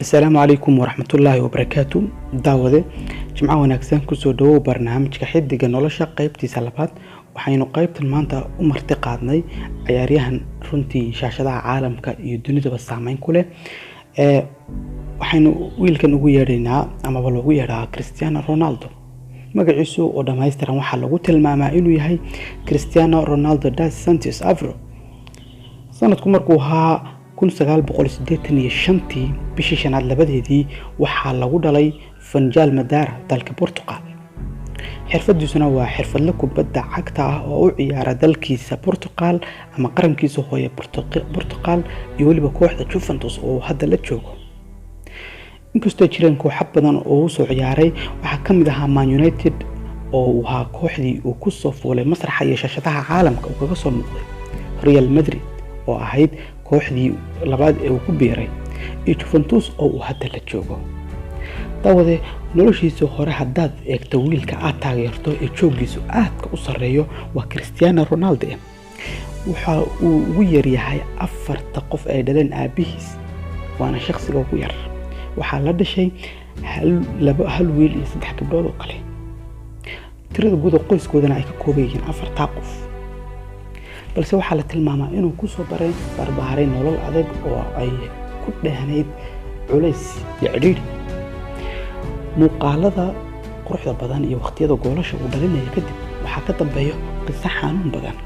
السلام عليكم ورحمة الله وبركاته. دعوة جمعة ونكسان كسو دو برنامج كحد نولشة قيبتي سلبات وحين قيبت المانتا ومرتقادني عياريهن رنتي شاشة عالم كيدوني بسامين كله وحين ويلكن ويرينا أما بلو ويرا كريستيانو رونالدو magaciisu oo dhameystiran waxa lagu tilmaamaa inuu yahay Cristiano Ronaldo da Santos Aveiro. sanadku markuu ahaa 1985 bishii shanaad labadeedii waxaa lagu dhalay Funchal Madeira dalka Portugal. xirfadiisuna waa xirfadle kubadda cagta ah oo u ciyaara dalkiisa Portugal ama qarankiisa hooyo Portugal iyo waliba kooxda Juventus oo hadda la joogo. inkastoo jireen koox badan oo soo ciyaaray waxa kamid ahaa Man United oo ahaa kooxdii uu ku soo fuulay masraxa iyo shashadaha caalamka oo kaga soo noqday Real Madrid oo ahayd kooxdii labaad ee uu ku biiray iyo Juventus oo uu hadda la joogo. dawade noloshiisa hore haddaad eegto wiilka aad taageerto ee joogiisu aadka u sareeyo waa Cristiano Ronaldo. waxa uu ugu yaryahay 4 qof ay dhaleen aabihiis waana shakhsiga ugu yar. waxaa la dhashay hal wiil iyo 3 gabdhood oo kale. tirada guud ee qoyskoodana ay ka kooban yihiin 4 qof. balse waxaa la tilmaamaa inuu ku soo barbaaray nolol adag oo ay ku dhehnayd culays iyo cidhiidhi. muuqaalada quruxda badan iyo waqtiyada goolasha uu dhalinaya kadib waxaa ka dambeeya qiso xanuun badan.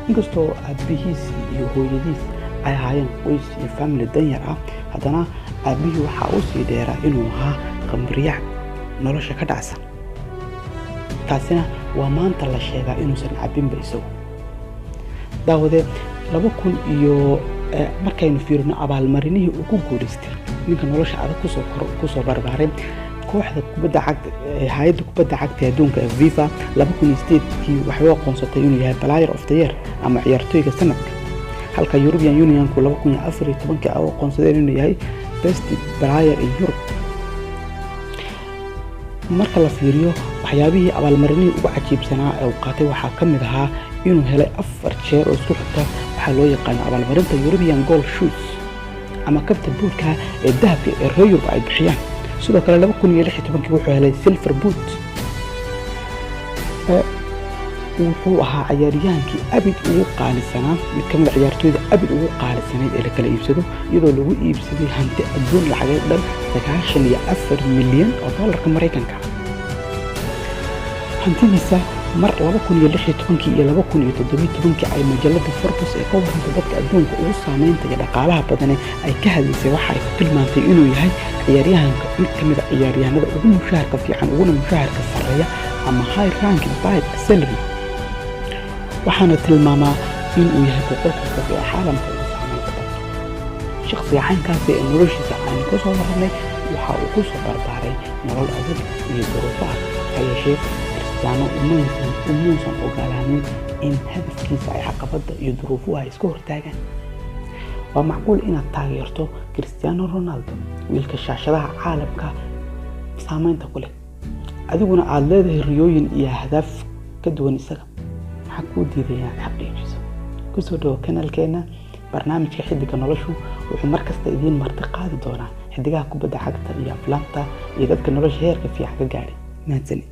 inkastoo aabihiis iyo hooyadiis ay ahaayeen qoys iyo family danyar ah, haddana aabihii waxa uu sii dheeraa inuu ahaa khamriyac nolosha ka dhacsan. taasina waa maanta la sheegaa inuusan cabinba isagu. daawade 2000 iyo markaynu fiirino abaalmarinihii uu ku guuleystay ninka nolosha adag ku soo barbaaray kooxda kubadda cagta hay'adda kubadda cagta adduunka ee FIFA 2008 waxay aqoonsatay inuu yahay Player of the Year ama ciyaartoyga sanadka, halka European Union ku 2014 ay aqoonsadeen inuu yahay Best Player in Europe. marka la fiiriyo waxyaabihii abaalmarinihii ugu cajiibsanaa ee uu qaatay waxaa kamid ahaa inuu helay 4 jeer oo isku xigta waxa loo yaqaan abaalmarinta European Goal Shoes ama kabta buurka ee dahabka ee Europe ay bixiyaan. sidoo kale 2016 wuxuu helay Silver Boot. wuxuu ahaa ciyaaryahankii abid ugu qaalisanaa mid kamid ciyaartooyda abid ugu qaalisanayd ee la kala iibsado iyadoo lagu iibsaday hanti adduun lacageed dhan 94 milyan oo dollarka Mareykanka. hantidiisa mar 2016 iyo 2017 ay majalada Forbes ee ka warantay dadka adduunka ugu saameynta iyo dhaqaalaha badan ay ka hadlaysay waxa ay ku tilmaantay inuu yahay ciyaaryahanka mid kamid ah ciyaaryahanada ugu mushaharka fiican uguna mushaharka sareeya ama high ranking paid salary. waxaana tilmaamaa inuu yahay boqolka qof ee caalamka ugu saameynta badan. shakhsiga caynkaas ee noloshiisa aan ka soo warramay waxa uu ku soo barbaaray nolol adag iyo duruufo adag. yeeshee Cristiano umuusan ogolaanin in hadafkiisa ay caqabada iyo duruufuhu ay iska hortaagaan. waa macquul inaad taageerto Cristiano Ronaldo, wiilka shaashadaha caalamka saameynta ku leh, adiguna aad leedahay riyooyin iyo ahdaaf ka duwan isaga. maxaa kuu diidaya xaqiijiso? kusoo dhawo kanaalkeena barnaamijka xidiga noloshu wuxuu markasta idiin marti qaadi doonaa xidigaha kubadda cagta iyo aflaanta iyo dadka nolosha heerka fiican ka gaadhay. mahadsanid.